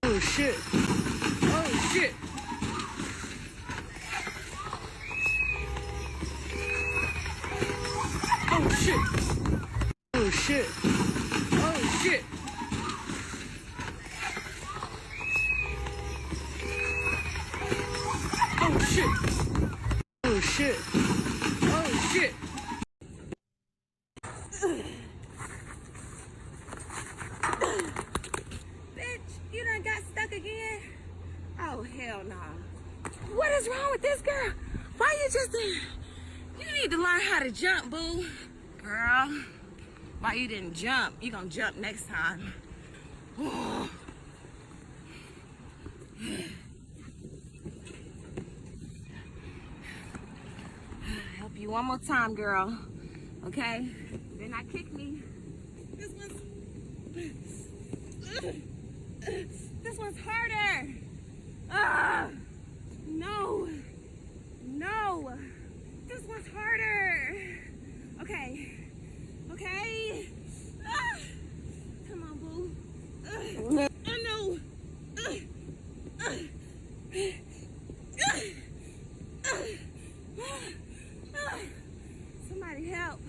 Oh shit. Oh shit. Oh shit. Oh shit. Oh shit. Oh shit. Oh shit. Oh shit. Bitch, you done got stuck again? Oh, hell no. What is wrong with this girl? Why you just... You need to learn how to jump, boo. Girl, why you didn't jump? You gonna jump next time. Help you one more time, girl. Okay? Better not kick me. This one's harder. No. No. This one's harder. Okay. Okay. Come on, boo. Oh, no. Somebody help.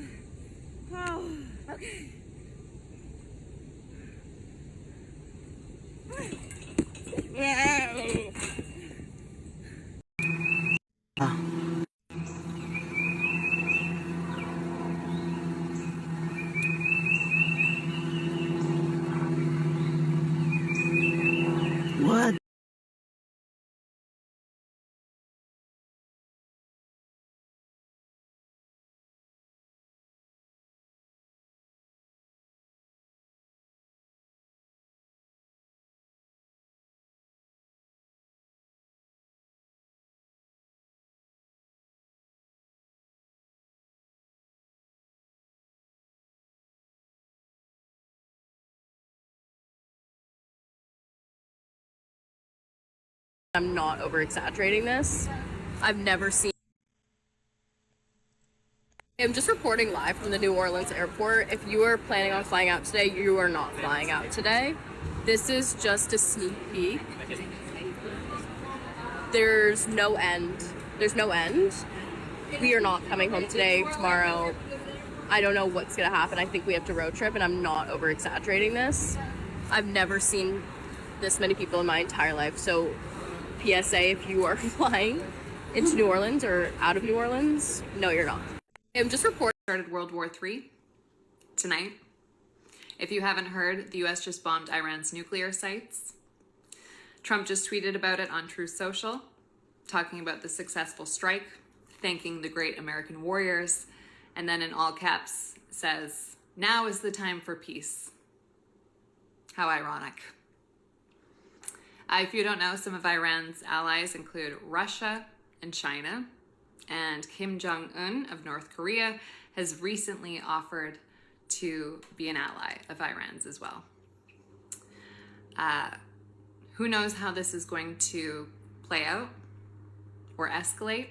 Oh, okay. What? I'm not over exaggerating this. I've never seen. I'm just reporting live from the New Orleans airport. If you are planning on flying out today, you are not flying out today. This is just a sneak peek. There's no end. There's no end. We are not coming home today, tomorrow. I don't know what's gonna happen. I think we have to road trip, and I'm not over exaggerating this. I've never seen this many people in my entire life. So PSA, if you are flying into New Orleans or out of New Orleans, no, you're not. I'm just reporting. Started World War III tonight. If you haven't heard, the US just bombed Iran's nuclear sites. Trump just tweeted about it on Truth Social, talking about the successful strike, thanking the great American warriors, and then in all caps says, "Now is the time for peace." How ironic. If you don't know, some of Iran's allies include Russia and China, and Kim Jong-un of North Korea has recently offered to be an ally of Iran's as well. Who knows how this is going to play out or escalate,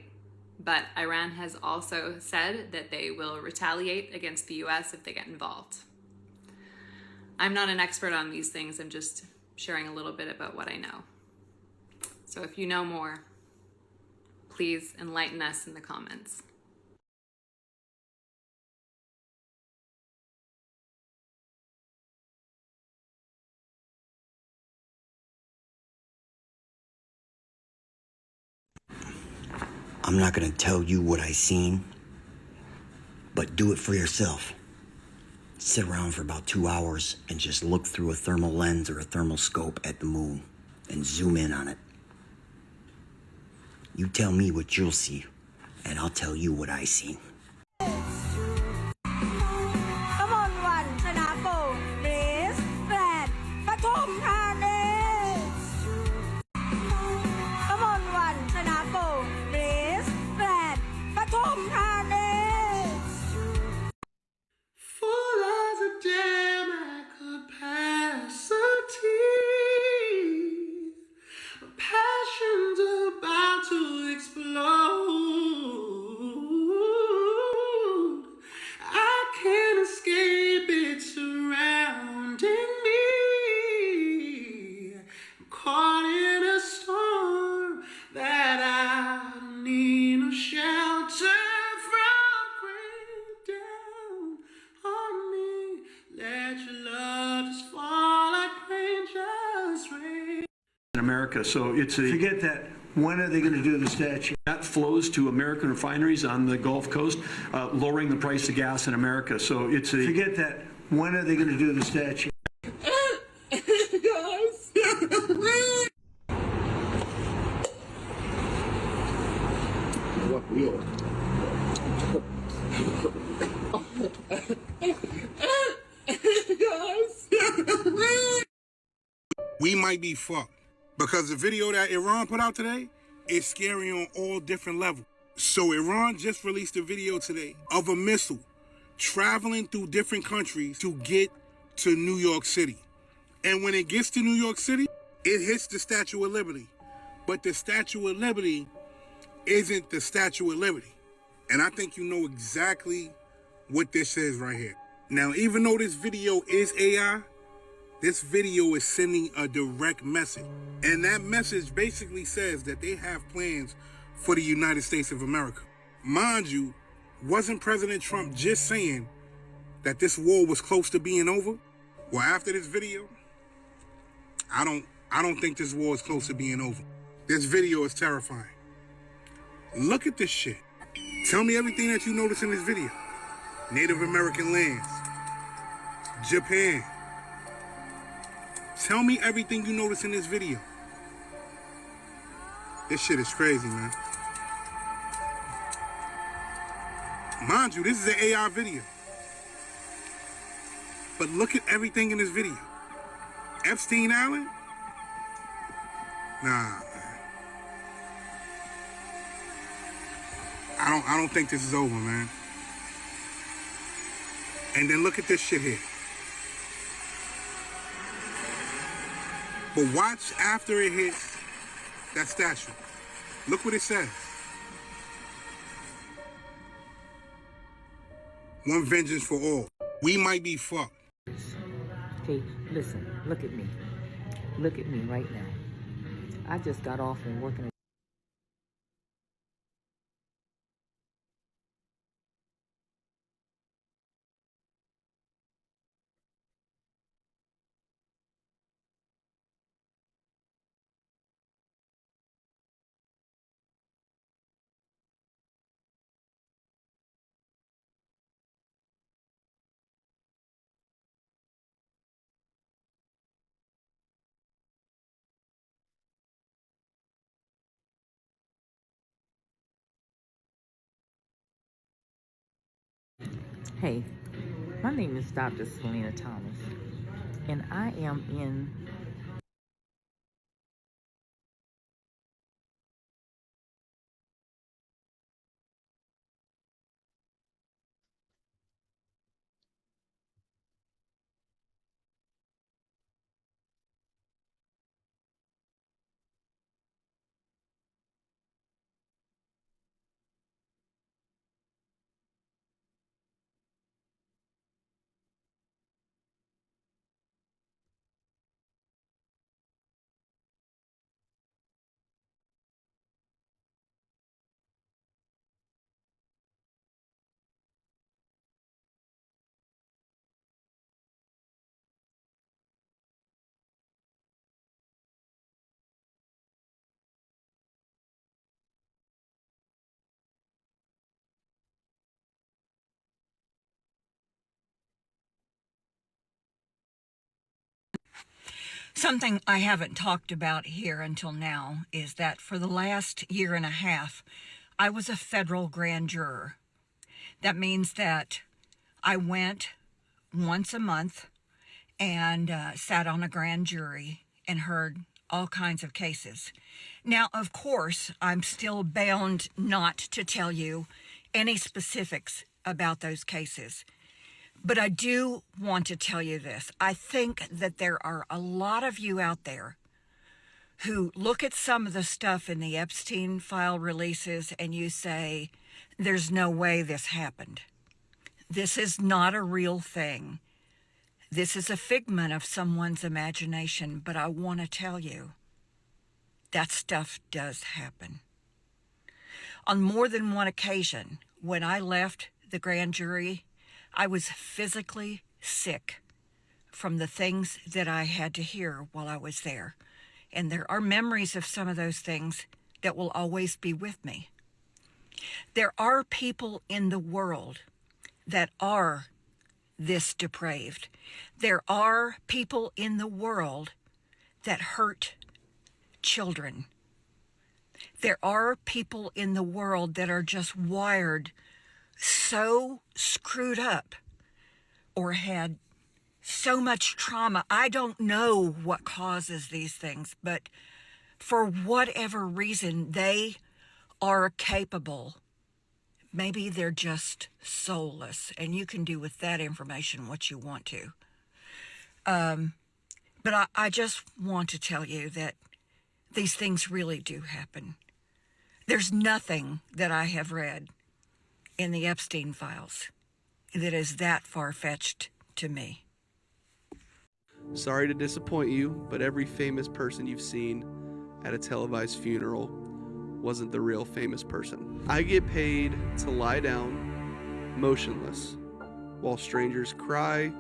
but Iran has also said that they will retaliate against the US if they get involved. I'm not an expert on these things, I'm just sharing a little bit about what I know. So if you know more, please enlighten us in the comments. I'm not gonna tell you what I seen, but do it for yourself. sit around for about 2 hours and just look through a thermal lens or a thermal scope at the moon and zoom in on it. You tell me what you'll see, and I'll tell you what I see. Come on, one, Chanapo, please, Brad, Patum, Come on, one, Chanapo, please, Brad, Patum, Full as a jam at capacity. Passion's about to explode. I can't escape it surrounding me. I'm caught in a storm that I don't need no shelter from. Bring down on me. Let your love just fall like rain, just rain. In America, so it's a Forget that. When are they going to do the statue? that flows to American refineries on the Gulf Coast, lowering the price of gas in America. So it's a Forget that. When are they going to do the statue? We might be fucked because the video that Iran put out today is scary on all different levels. So Iran just released a video today of a missile traveling through different countries to get to New York City. And when it gets to New York City, it hits the Statue of Liberty. But the Statue of Liberty isn't the Statue of Liberty. And I think you know exactly what this is right here. Now, even though this video is AI, this video is sending a direct message. And that message basically says that they have plans for the United States of America. Mind you, wasn't President Trump just saying that this war was close to being over? Well, after this video, I don't think this war is close to being over. This video is terrifying. Look at this shit. Tell me everything that you notice in this video. Native American lands. Japan. Tell me everything you notice in this video. This shit is crazy, man. Mind you, this is an AI video. But look at everything in this video. Epstein Island? Nah, man. I don't think this is over, man. And then look at this shit here. But watch after it hits that statue. Look what it says. One vengeance for all. We might be fucked. Okay, listen, look at me. Look at me right now. I just got off from working Hey, my name is Dr. Selena Thomas, and I am in Something I haven't talked about here until now is that for the last year and a half, I was a federal grand juror. That means that I went once a month and sat on a grand jury and heard all kinds of cases. Now, of course, I'm still bound not to tell you any specifics about those cases. But I do want to tell you this. I think that there are a lot of you out there who look at some of the stuff in the Epstein file releases and you say, there's no way this happened. This is not a real thing. This is a figment of someone's imagination, but I want to tell you, that stuff does happen. On more than one occasion, when I left the grand jury, I was physically sick from the things that I had to hear while I was there. And there are memories of some of those things that will always be with me. There are people in the world that are this depraved. There are people in the world that hurt children. There are people in the world that are just wired so screwed up or had so much trauma. I don't know what causes these things, but for whatever reason, they are capable. Maybe they're just soulless, and you can do with that information what you want to. But I just want to tell you that these things really do happen. There's nothing that I have read in the Epstein files that is that far-fetched to me. Sorry to disappoint you, but every famous person you've seen at a televised funeral wasn't the real famous person. I get paid to lie down, motionless, while strangers cry,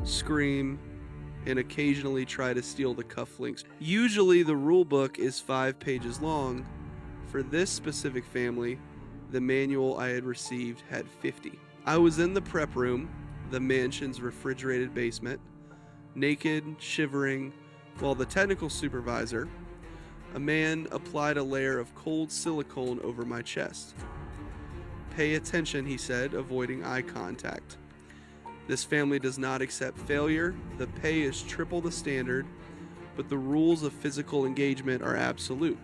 scream, and occasionally try to steal the cufflinks. Usually the rule book is 5 pages long. For this specific family, the manual I had received had 50. I was in the prep room, the mansion's refrigerated basement, naked, shivering, while the technical supervisor, a man, applied a layer of cold silicone over my chest. Pay attention, he said, avoiding eye contact. This family does not accept failure. The pay is triple the standard, but the rules of physical engagement are absolute.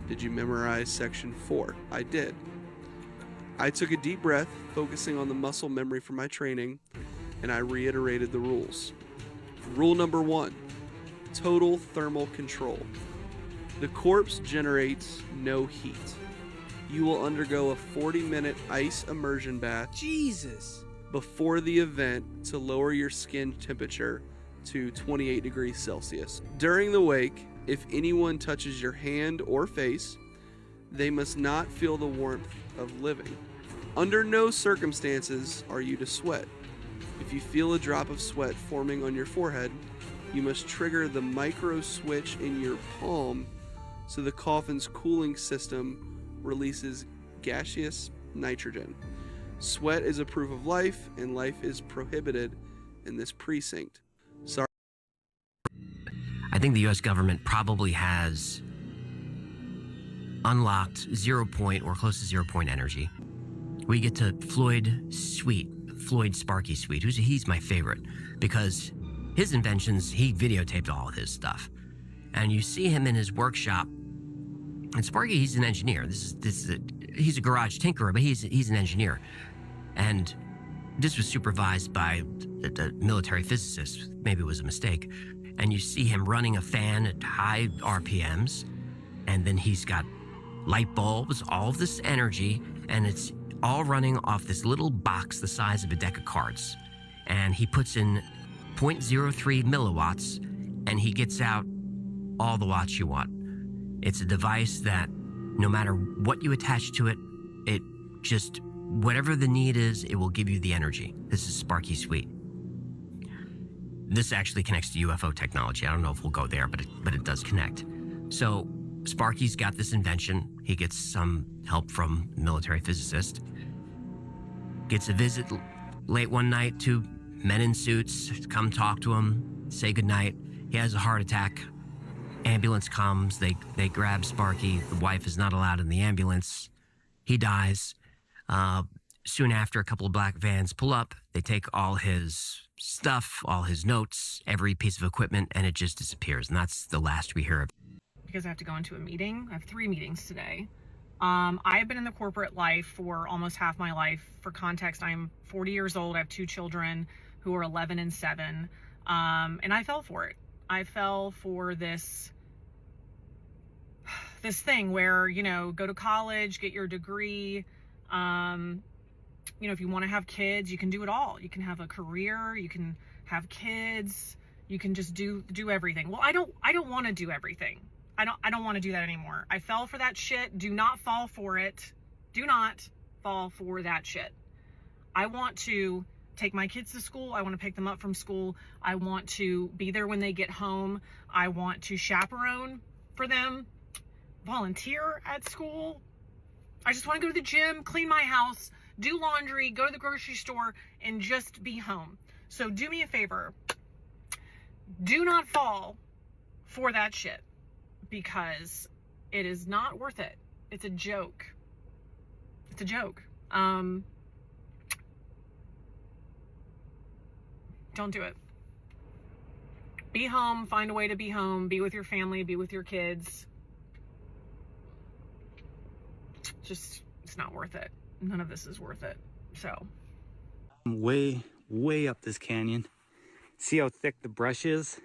Did you memorize section 4? I did. I took a deep breath, focusing on the muscle memory from my training, and I reiterated the rules. Rule number 1, total thermal control. The corpse generates no heat. You will undergo a 40-minute ice immersion bath. Jesus. Before the event to lower your skin temperature to 28 degrees Celsius. During the wake, if anyone touches your hand or face, they must not feel the warmth of living. Under no circumstances are you to sweat. If you feel a drop of sweat forming on your forehead, you must trigger the micro switch in your palm so the coffin's cooling system releases gaseous nitrogen. Sweat is a proof of life, and life is prohibited in this precinct. Sorry. I think the U.S. government probably has unlocked 0 point or close to 0 point energy. We get to Floyd Sparky Sweet, he's my favorite because his inventions, he videotaped all of his stuff. And you see him in his workshop. And Sparky, he's an engineer. He's a garage tinkerer, but he's an engineer. And this was supervised by a military physicist. Maybe it was a mistake. And you see him running a fan at high RPMs, and then he's got light bulbs, all of this energy, and it's all running off this little box the size of a deck of cards. And he puts in 0.03 milliwatts, and he gets out all the watts you want. It's a device that no matter what you attach to it, it just, whatever the need is, it will give you the energy. This is Sparky Sweet. This actually connects to UFO technology. I don't know if we'll go there, but it does connect. So Sparky's got this invention. He gets some help from a military physicist. Gets a visit late one night, 2 men in suits come talk to him, say goodnight, He has a heart attack. Ambulance comes. They grab Sparky. The wife is not allowed in the ambulance. He dies. Soon after, a couple of black vans pull up. They take all his stuff, all his notes, every piece of equipment, and it just disappears. And that's the last we hear of. Because I have to go into a meeting. I have 3 meetings today. I've been in the corporate life for almost half my life. For context, I'm 40 years old. I have 2 children who are 11 and 7. And I fell for it. I fell for this thing where, you know, go to college, get your degree. You know, if you want to have kids, you can do it all. You can have a career, you can have kids, you can just do everything. Well, I don't want to do everything. I don't want to do that anymore. I fell for that shit. Do not fall for it. Do not fall for that shit. I want to take my kids to school. I want to pick them up from school. I want to be there when they get home. I want to chaperone for them, volunteer at school. I just want to go to the gym, clean my house, do laundry, go to the grocery store, and just be home. So do me a favor. Do not fall for that shit, because it is not worth it. It's a joke. It's a joke. Don't do it. Be home, find a way to be home, be with your family, be with your kids. Just, it's not worth it. None of this is worth it. So. I'm way up this canyon. See how thick the brush is?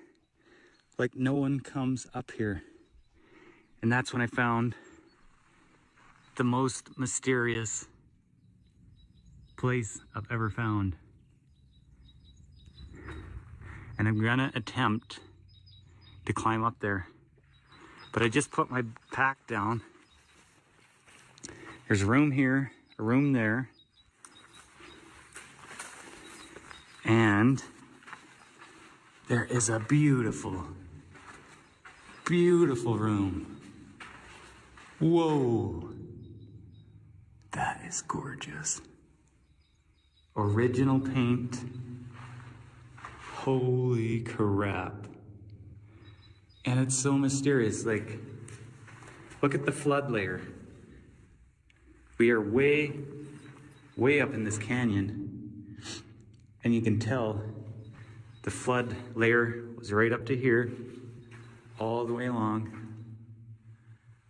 Like no one comes up here. And that's when I found the most mysterious place I've ever found. And I'm gonna attempt to climb up there. But I just put my pack down. There's a room here, a room there. And there is a beautiful, beautiful room. Whoa. That is gorgeous. Original paint. Holy crap. And it's so mysterious. Like, look at the flood layer. We are way up in this canyon. And you can tell the flood layer was right up to here, all the way along.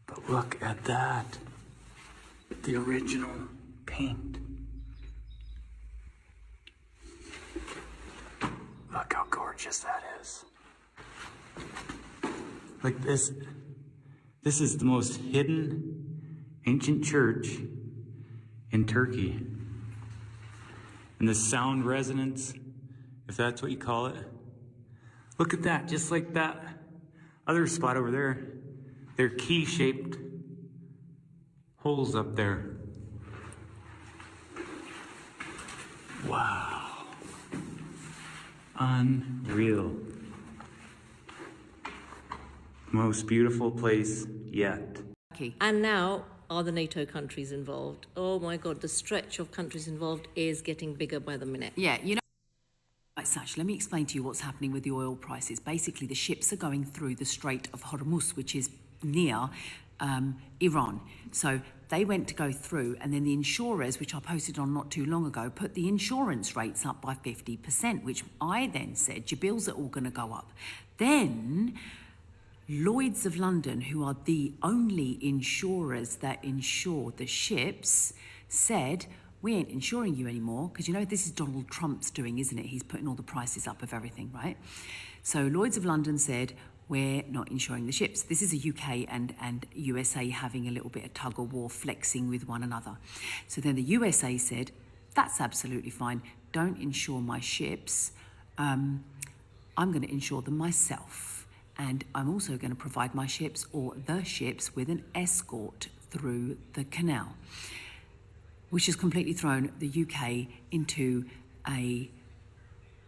But look at that. The original paint. Look how gorgeous that is. Like this is the most hidden ancient church in Turkey. And the sound resonance, if that's what you call it. Look at that, just like that other spot over there. They're key-shaped holes up there. Wow. Unreal. Most beautiful place yet. And now, are the NATO countries involved? Oh my God, the stretch of countries involved is getting bigger by the minute. Yeah, you know. Right, Sash, let me explain to you what's happening with the oil prices. Basically, the ships are going through the Strait of Hormuz, which is near Iran. So they went to go through, and then the insurers, which I posted on not too long ago, put the insurance rates up by 50%, which I then said, your bills are all going to go up. Then Lloyd's of London, who are the only insurers that insure the ships, said, we ain't insuring you anymore, because you know this is Donald Trump's doing, isn't it? He's putting all the prices up of everything, right? So Lloyd's of London said, we're not insuring the ships. This is a UK and USA having a little bit of tug of war, flexing with one another. So then the USA said, that's absolutely fine. Don't insure my ships. I'm going to insure them myself. And I'm also going to provide my ships or the ships with an escort through the canal, which has completely thrown the UK into a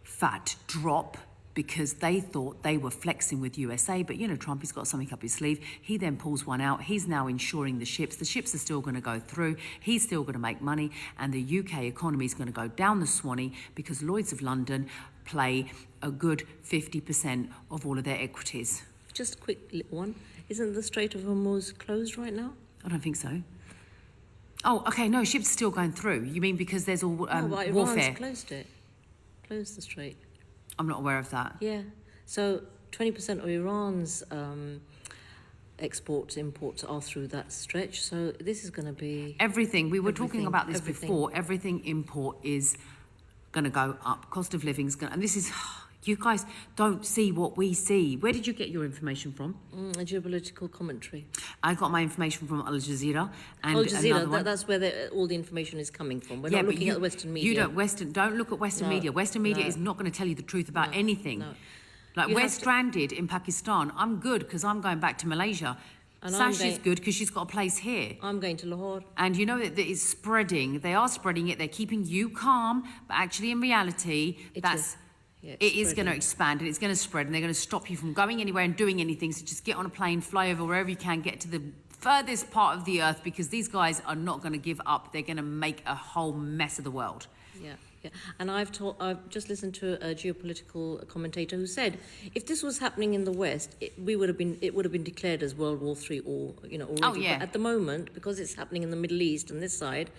fat drop because they thought they were flexing with USA. But, you know, Trump has got something up his sleeve. He then pulls one out. He's now insuring the ships. The ships are still going to go through. He's still going to make money. And the UK economy is going to go down the Swanee because Lloyd's of London play a good 50% of all of their equities. Just a quick little one. Isn't the Strait of Hormuz closed right now? I don't think so. Oh, okay, no, ships are still going through. You mean because there's all No, but warfare? Iran's closed it. Closed the strait. I'm not aware of that. Yeah. So 20% of Iran's exports, imports are through that stretch. So this is going to be everything. We were talking about this before. Everything import is going to go up. Cost of living is going to, and this is, you guys don't see what we see. Where did you get your information from? A geopolitical commentary. I got my information from Al Jazeera and Al Jazeera, another one. that's where all the information is coming from. We're not looking at the Western media. Don't look at Western media. Western media is not going to tell you the truth about anything. No. Like, we're stranded in Pakistan. I'm good because I'm going back to Malaysia. And Sash is good because she's got a place here. I'm going to Lahore. And you know that it's spreading. They are spreading it. They're keeping you calm, but actually in reality, it is going to expand and it's going to spread, and they're going to stop you from going anywhere and doing anything. So just get on a plane, fly over wherever you can, get to the furthest part of the earth, because these guys are not going to give up. They're going to make a whole mess of the world. Yeah. And I've just listened to a geopolitical commentator who said, if this was happening in the West, it would have been declared as World War III or already. Oh, yeah. But at the moment, because it's happening in the Middle East and this side,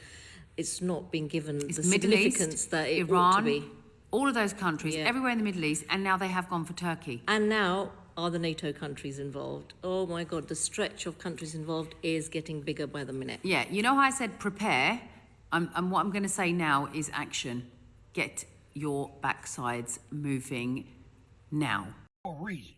it's not being given the Middle significance East, that it Iran, ought to be. All of those countries, everywhere in the Middle East, and now they have gone for Turkey. And now are the NATO countries involved. Oh my God, the stretch of countries involved is getting bigger by the minute. Yeah, you know how I said prepare? And what I'm going to say now is action. Get your backsides moving now. For a reason.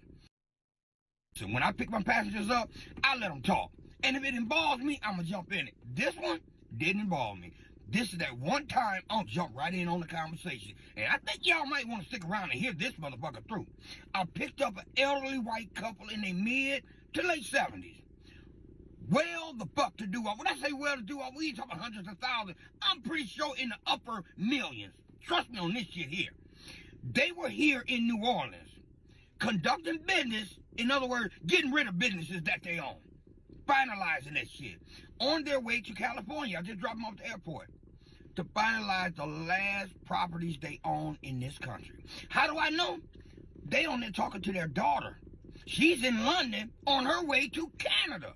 So when I pick my passengers up, I let them talk. And if it involves me, I'm going to jump in it. This one didn't involve me. This is that one time I'll jump right in on the conversation. And I think y'all might want to stick around and hear this motherfucker through. I picked up an elderly white couple in their mid to late 70s. Well, the fuck to do. When I say well to do, we ain't talking hundreds of thousands. I'm pretty sure in the upper millions. Trust me on this shit here. They were here in New Orleans, conducting business, in other words, getting rid of businesses that they own, finalizing that shit. On their way to California, I just dropped them off the airport, to finalize the last properties they own in this country. How do I know? They on there talking to their daughter. She's in London on her way to Canada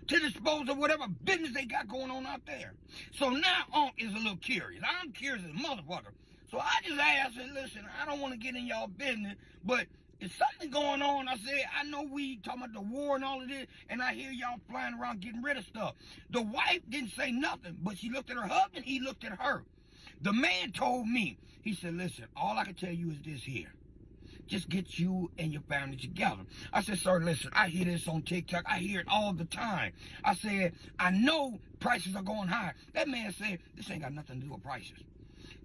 to dispose of whatever business they got going on out there. So now Unc is a little curious. I'm curious as a motherfucker. So I just asked and listen, I don't want to get in y'all business, but is something going on? I said, I know we talking about the war and all of this, and I hear y'all flying around getting rid of stuff. The wife didn't say nothing, but she looked at her husband, he looked at her. The man told me, he said, listen, all I can tell you is this here. Just get you and your family together. I said, sir, listen, I hear this on TikTok. I hear it all the time. I said, I know prices are going high. That man said, this ain't got nothing to do with prices.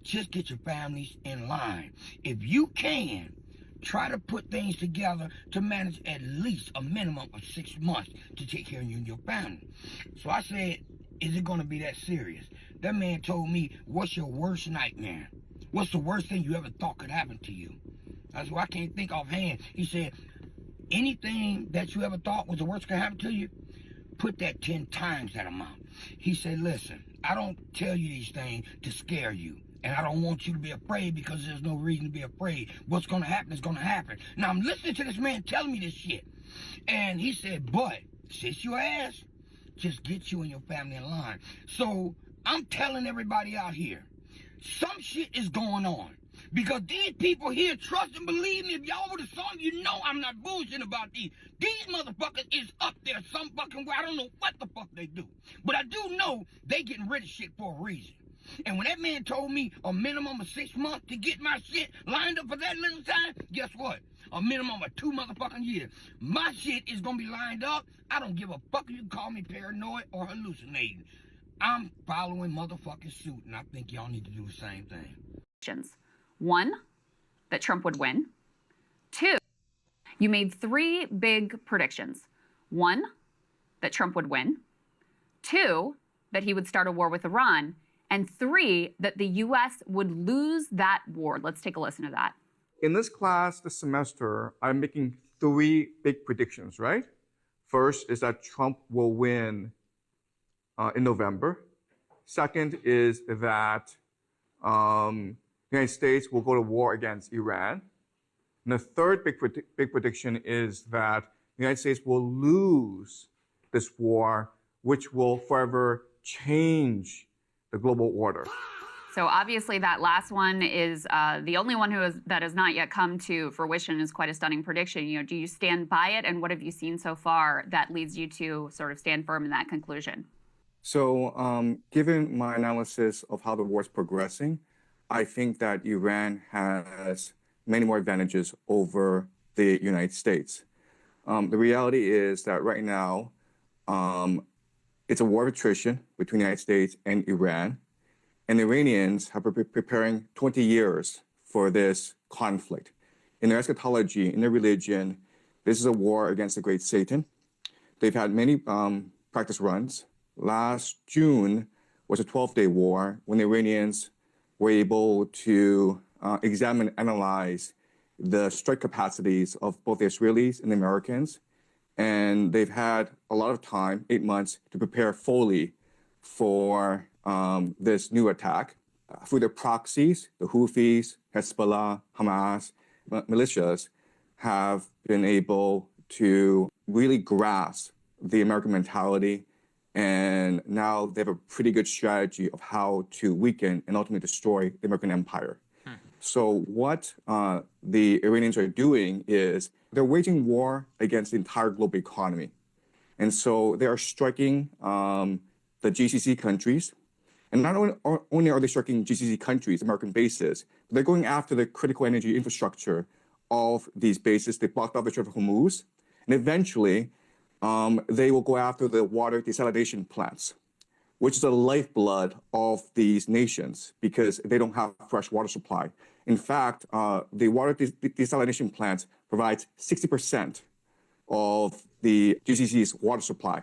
Just get your families in line. If you can, try to put things together to manage at least a minimum of 6 months to take care of you and your family. So I said, is it going to be that serious? That man told me, what's your worst nightmare? What's the worst thing you ever thought could happen to you? I said, well, I can't think offhand. He said, anything that you ever thought was the worst could happen to you, put that 10 times that amount. He said, listen, I don't tell you these things to scare you. And I don't want you to be afraid because there's no reason to be afraid. What's going to happen is going to happen. Now, I'm listening to this man telling me this shit. And he said, but, sit your ass, just get you and your family in line. So, I'm telling everybody out here, some shit is going on. Because these people here, trust and believe me, if y'all would have saw them, you know I'm not bullshitting about these. These motherfuckers is up there some fucking way. I don't know what the fuck they do. But I do know they getting rid of shit for a reason. And when that man told me a minimum of 6 months to get my shit lined up for that little time, guess what? A minimum of 2 motherfucking years. My shit is gonna be lined up. I don't give a fuck if you call me paranoid or hallucinating. I'm following motherfucking suit, and I think y'all need to do the same thing. One, that Trump would win. Two, you made 3 big predictions. One, that Trump would win. 2, that he would start a war with Iran. And 3, that the U.S. would lose that war. Let's take a listen to that. In this class this semester, I'm making 3 big predictions, right? First is that Trump will win in November. Second is that the United States will go to war against Iran. And the third big prediction is that the United States will lose this war, which will forever change the global order. So obviously that last one is the only one that has not yet come to fruition. Is quite a stunning prediction. You know, do you stand by it, and what have you seen so far that leads you to sort of stand firm in that conclusion? So, given my analysis of how the war is progressing, I think that Iran has many more advantages over the United States. The reality is that right now, it's a war of attrition between the United States and Iran. And the Iranians have been preparing 20 years for this conflict. In their eschatology, in their religion, this is a war against the great Satan. They've had many practice runs. Last June was a 12-day war when the Iranians were able to examine and analyze the strike capacities of both the Israelis and the Americans. And they've had a lot of time, 8 months, to prepare fully for this new attack. Through their proxies, the Houthis, Hezbollah, Hamas, militias have been able to really grasp the American mentality, and now they have a pretty good strategy of how to weaken and ultimately destroy the American empire. So what the Iranians are doing is they're waging war against the entire global economy. And so they are striking the GCC countries. And not only are they striking GCC countries, American bases, but they're going after the critical energy infrastructure of these bases. They blocked off the Strait of Hormuz. And eventually, they will go after the water desalination plants, which is the lifeblood of these nations because they don't have fresh water supply. In fact, the water desalination plants provides 60% of the GCC's water supply.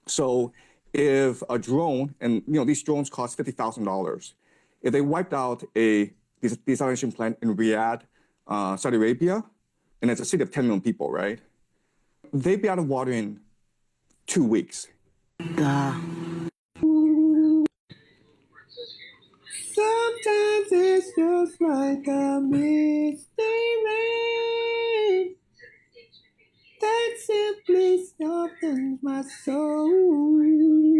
So if a drone, and these drones cost $50,000, if they wiped out a desalination plant in Riyadh, Saudi Arabia, and it's a city of 10 million people, right? They'd be out of water in 2 weeks. Sometimes it's just like a misty rain that simply softens my soul.